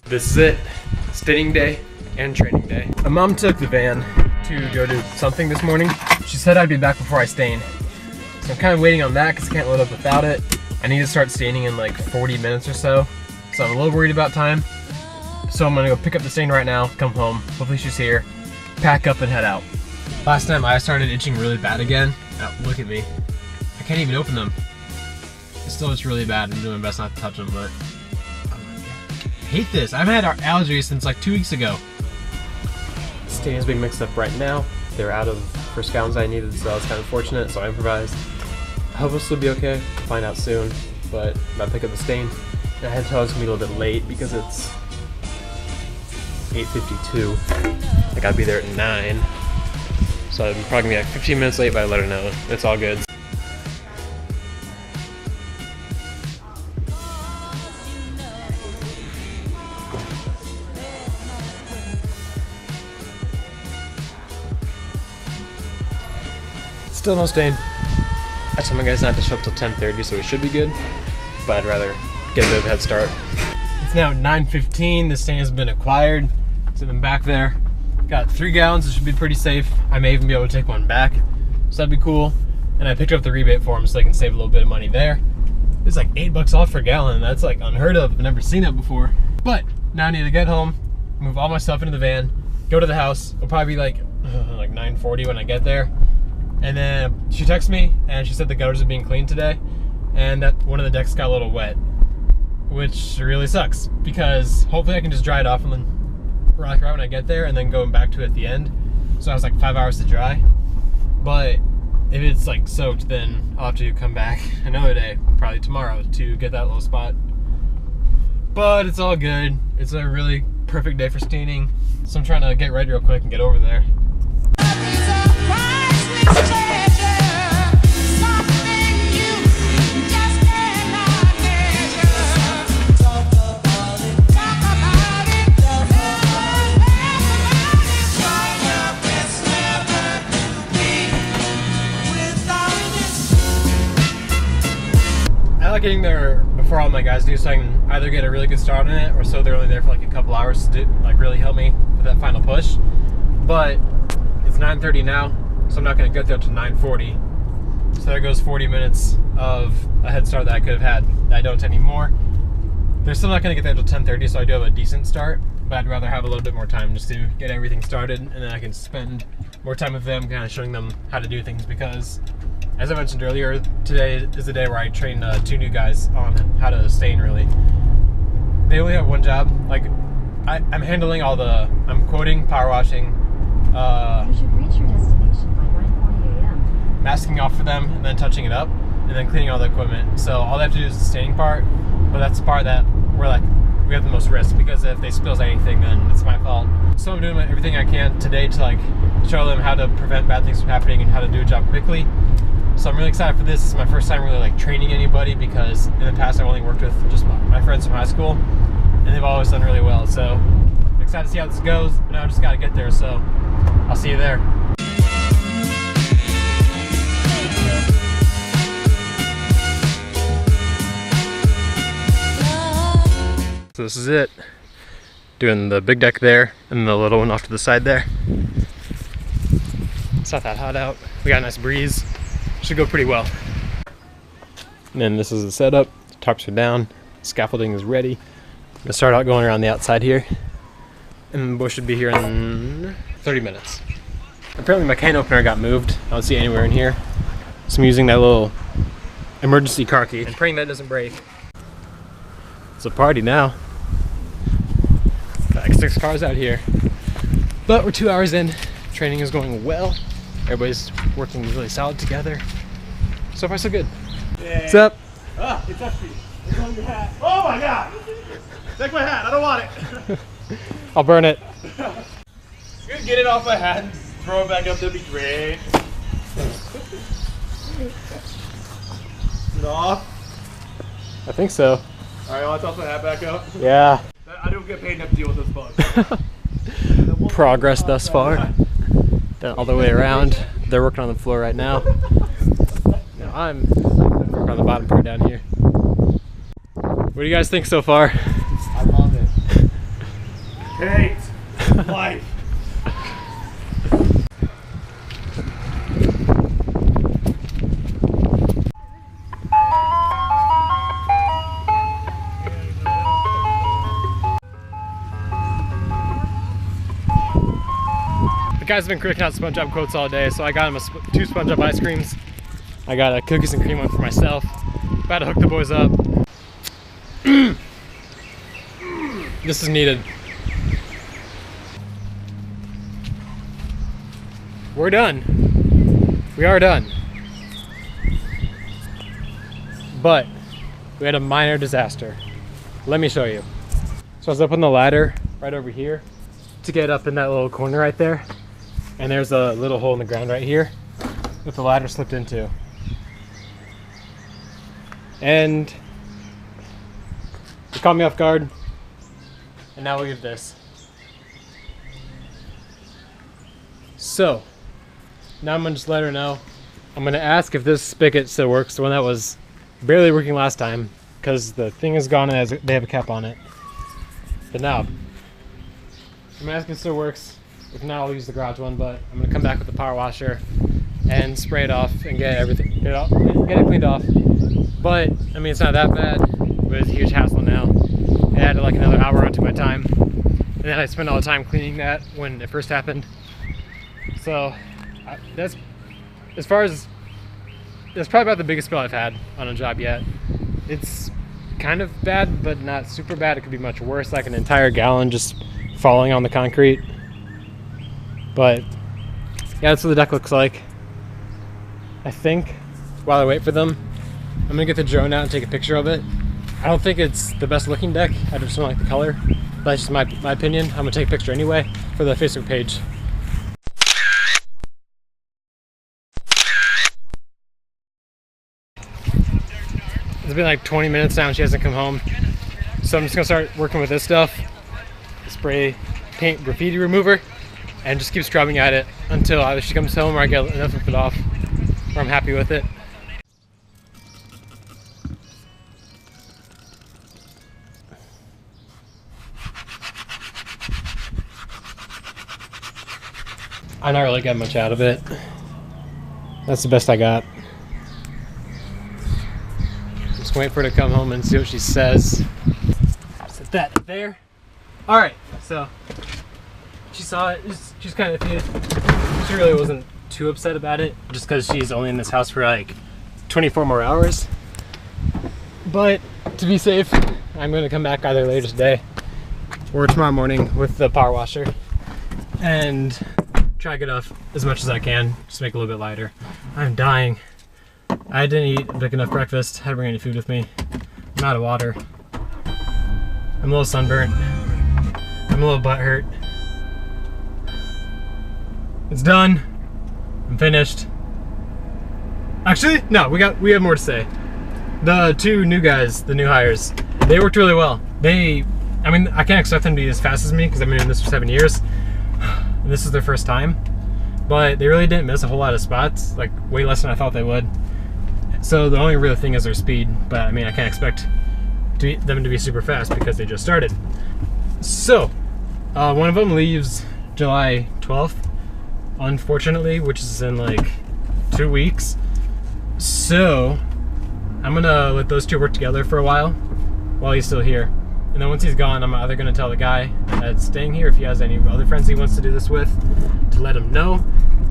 This is it. Staining day and training day. My mom took the van to go do something this morning. She said I'd be back before I stain. So I'm kind of waiting on that because I can't load up without it. I need to start staining in like 40 minutes or so. So I'm a little worried about time. So I'm gonna go pick up the stain right now, come home. Hopefully she's here. Pack up and head out. Last time I started itching really bad again. Oh, look at me. I can't even open them. It still is really bad. I'm doing my best not to touch them, but I hate this. I've had allergies since like 2 weeks ago. Stain is being mixed up right now. They're out of first gallons I needed, so that was kind of fortunate, so I improvised. I hope this will be okay. We'll find out soon, but I'm about to pick up the stain. And I had to tell it's gonna be a little bit late because it's 8:52. I gotta be there at 9. So I'm probably gonna be like 15 minutes late, but I let her know. It's all good. Still no stain. I told my guys not to show up till 10:30, so we should be good. But I'd rather get a bit of a head start. It's now 9:15. The stain has been acquired. So I'm back there. Got 3 gallons. It should be pretty safe. I may even be able to take one back, so that'd be cool. And I picked up the rebate for them so I can save a little bit of money there. It's like $8 off for a gallon. That's like unheard of. I've never seen that before. But now I need to get home, move all my stuff into the van, go to the house. It'll probably be like 9:40 when I get there. And then she texted me and she said the gutters are being cleaned today and that one of the decks got a little wet, which really sucks because hopefully I can just dry it off and then rock it out when I get there and then going back to it at the end. So I was like 5 hours to dry. But if it's like soaked, then I'll have to come back another day, probably tomorrow, to get that little spot. But it's all good. It's a really perfect day for staining. So I'm trying to get ready real quick and get over there. I like getting there before all my guys do, so I can either get a really good start on it or so they're only there for like a couple hours to do, like really help me with that final push. But it's 9:30 now, so I'm not going to get there until 9:40. So there goes 40 minutes of a head start that I could have had that I don't anymore. They're still not going to get there until 10:30, so I do have a decent start, but I'd rather have a little bit more time just to get everything started, and then I can spend more time with them, kind of showing them how to do things, because as I mentioned earlier, today is the day where I train 2 new guys on how to stain, really. They only have one job. Like, I'm handling all the, I'm quoting, power washing, you should reach your destination by 9:40 a.m. masking off for them, and then touching it up, and then cleaning all the equipment. So all they have to do is the staining part, but that's the part that we have the most risk, because if they spills anything, then it's my fault. So I'm doing everything I can today to like show them how to prevent bad things from happening and how to do a job quickly. So I'm really excited for this. This is my first time really like training anybody, because in the past I've only worked with just my friends from high school, and they've always done really well. So I'm excited to see how this goes, but now I just gotta get there, so I'll see you there. So this is it. Doing the big deck there and the little one off to the side there. It's not that hot out. We got a nice breeze. Should go pretty well. And then this is the setup. Tarps are down. Scaffolding is ready. I'm gonna start out going around the outside here. And the bush should be here in 30 minutes. Apparently my can opener got moved. I don't see it anywhere in here. So I'm using that little emergency car key and praying that doesn't break. It's a party now. Got like 6 cars out here. But we're 2 hours in. Training is going well. Everybody's working really solid together. So far so good. Yeah. What's up? Ah, it's touched me. It's on your hat. Oh my god! Take my hat, I don't want it. I'll burn it. You can get it off my hat and throw it back up, that'd be great. Is it off? I think so. Alright, I'll toss my hat back up. Yeah. I don't get paid enough to deal with those bugs. Progress thus far. All the way around. They're working on the floor right now. No. I'm working on the bottom part down here. What do you guys think so far? I love it. Hate life. The guys have been cranking out SpongeBob quotes all day, so I got him 2 SpongeBob ice creams. I got a cookies and cream one for myself. About to hook the boys up. This is needed. We're done. We are done. But we had a minor disaster. Let me show you. So I was up on the ladder right over here to get up in that little corner right there. And there's a little hole in the ground right here that the ladder slipped into. And it caught me off guard. And now look at this. So, now I'm gonna just let her know. I'm gonna ask if this spigot still works, the one that was barely working last time, because the thing is gone and they have a cap on it. But now, I'm gonna ask if it still works. If not, I'll use the garage one, but I'm gonna come back with the power washer and spray it off and get everything, get it cleaned off. But, I mean, it's not that bad, but it's a huge hassle now. It added like another hour onto my time. And then I spent all the time cleaning that when it first happened. So, that's, as far as, that's probably about the biggest spill I've had on a job yet. It's kind of bad, but not super bad. It could be much worse, like an entire gallon just falling on the concrete. But yeah, that's what the deck looks like. I think while I wait for them, I'm gonna get the drone out and take a picture of it. I don't think it's the best looking deck. I just don't like the color. But that's just my opinion. I'm gonna take a picture anyway for the Facebook page. It's been like 20 minutes now and she hasn't come home. So I'm just gonna start working with this stuff. Spray paint graffiti remover. And just keep scrubbing at it until either she comes home or I get enough of it off where I'm happy with it. I'm not really getting much out of it. That's the best I got. Just wait for her to come home and see what she says. Set that there. Alright, so she saw it. She's kind of iffy. She really wasn't too upset about it, just because she's only in this house for like 24 more hours. But to be safe, I'm going to come back either later today or tomorrow morning with the power washer and try to get off as much as I can, just make it a little bit lighter. I'm dying. I didn't eat a big enough breakfast. I didn't bring any food with me. I'm out of water. I'm a little sunburnt. I'm a little butthurt. It's done. I'm finished. Actually, no, we have more to say. The 2 new guys, the new hires, they worked really well. I mean, I can't expect them to be as fast as me because I've been doing this for 7 years. And this is their first time. But they really didn't miss a whole lot of spots, like way less than I thought they would. So the only real thing is their speed, but I mean, I can't expect them to be super fast because they just started. So, one of them leaves July 12th. Unfortunately, which is in like 2 weeks. So I'm gonna let those 2 work together for a while he's still here. And then once he's gone, I'm either gonna tell the guy that's staying here if he has any other friends he wants to do this with to let him know.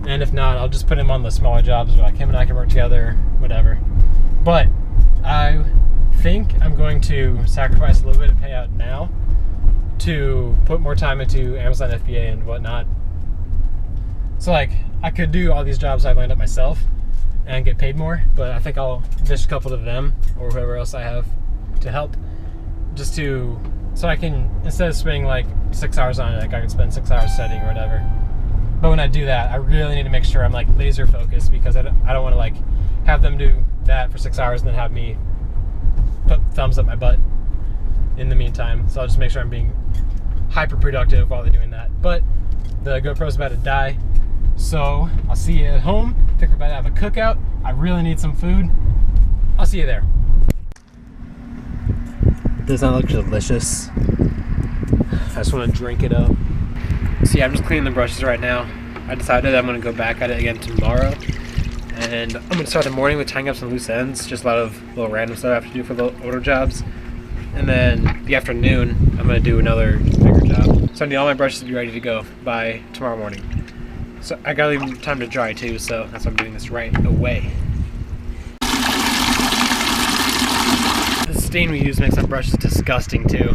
And if not, I'll just put him on the smaller jobs where like him and I can work together, whatever. But I think I'm going to sacrifice a little bit of payout now to put more time into Amazon FBA and whatnot. So like, I could do all these jobs I've lined up myself and get paid more, but I think I'll dish a couple to them or whoever else I have to help, just to, so I can, instead of spending like 6 hours on it, like I could spend 6 hours studying or whatever. But when I do that, I really need to make sure I'm like laser focused, because I don't want to like have them do that for 6 hours and then have me put thumbs up my butt in the meantime. So I'll just make sure I'm being hyper productive while they're doing that. But the GoPro's about to die. So I'll see you at home. I think we're about to have a cookout. I really need some food. I'll see you there. Does that look delicious? I just want to drink it up. So yeah, I'm just cleaning the brushes right now. I decided I'm going to go back at it again tomorrow. And I'm going to start the morning with tying up some loose ends. Just a lot of little random stuff I have to do for the older jobs. And then the afternoon, I'm going to do another bigger job. So I need all my brushes to be ready to go by tomorrow morning. So I got to leave them time to dry too, so that's why I'm doing this right away. The stain we use makes my brushes disgusting too.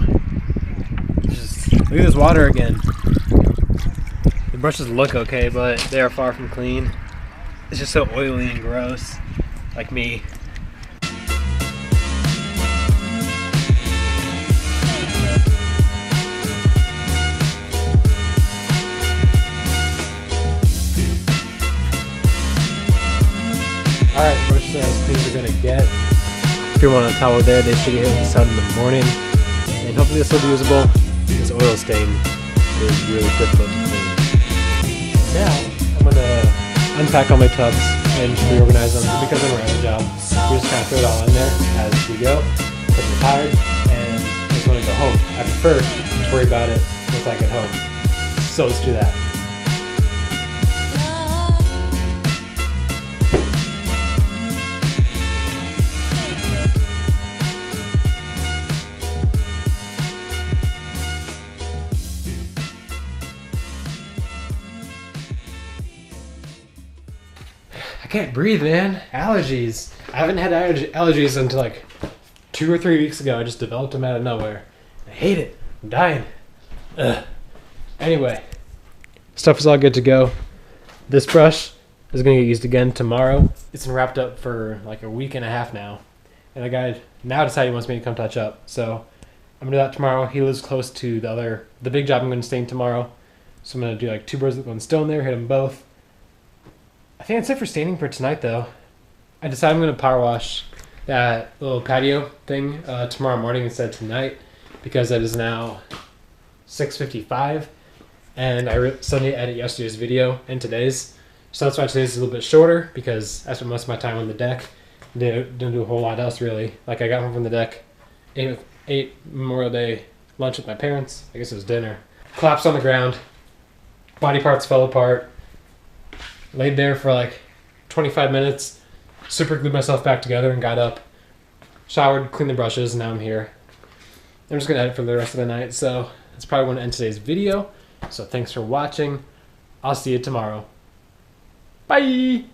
Just look at this water again. The brushes look okay, but they are far from clean. It's just so oily and gross, like me. Alright, brushes are as clean as we're gonna get. If you want a towel there, they should get hit with the sun in the morning. And hopefully this will be usable. This oil stain is really difficult to clean. Now, I'm gonna unpack all my tubs and reorganize them because I'm running a job. We just kind of throw it all in there as we go because I'm tired and I just want to go home. I prefer to worry about it once I get home. So let's do that. I can't breathe, man. Allergies. I haven't had allergies until like 2 or 3 weeks ago. I just developed them out of nowhere. I hate it. I'm dying. Ugh. Anyway, stuff is all good to go. This brush is going to get used again tomorrow. It's been wrapped up for like a week and a half now. And the guy now decided he wants me to come touch up. So I'm going to do that tomorrow. He lives close to the big job I'm going to stay in tomorrow. So I'm going to do like 2 birds with 1 stone there, hit them both. I think that's it for staining for tonight, though. I decided I'm going to power wash that little patio thing tomorrow morning instead of tonight because it is now 6:55 and I still need to edit yesterday's video and today's. So that's why today's is a little bit shorter because I spent most of my time on the deck. Didn't do a whole lot else really. Like I got home from the deck, ate Memorial Day lunch with my parents. I guess it was dinner. Collapsed on the ground. Body parts fell apart. Laid there for like 25 minutes, super glued myself back together and got up, showered, cleaned the brushes, and now I'm here. I'm just going to edit for the rest of the night, so that's probably going to end today's video. So thanks for watching. I'll see you tomorrow. Bye!